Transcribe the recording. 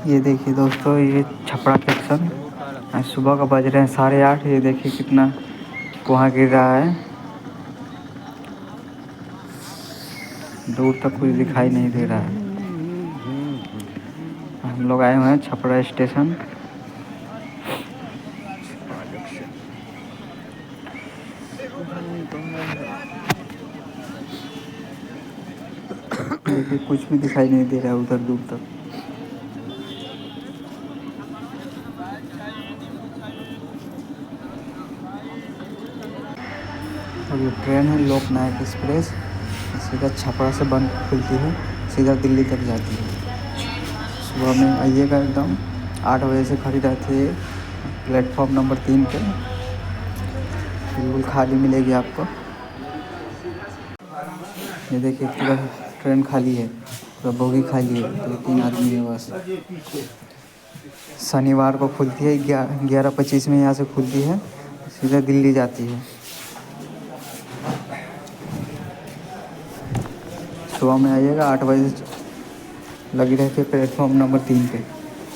ये देखिए दोस्तों, ये छपरा जंक्शन। आज सुबह का बज रहे हैं 8:30। ये देखिए कितना कुआं गिर रहा है, दूर तक कुछ दिखाई नहीं दे रहा है। हम लोग आए हुए हैं छपरा स्टेशन। देखिए कुछ भी दिखाई नहीं दे रहा है उधर दूर तक। और ये ट्रेन है लोकनायक एक्सप्रेस, सीधा छपरा से बंद खुलती है, सीधा दिल्ली तक जाती है। सुबह में आइएगा, एकदम 8 बजे से खड़ी रहती है प्लेटफॉर्म नंबर 3 पे। बिल्कुल खाली मिलेगी आपको। ये देखिए पूरा ट्रेन खाली है, पूरा बोगी खाली है, 2-3 आदमी है बस। शनिवार को खुलती है 11:25 में, यहाँ से खुलती है, सीधा दिल्ली जाती है। सुबह में आइएगा 8 बजे, लगी रहती है प्लेटफॉर्म नंबर 3 पे।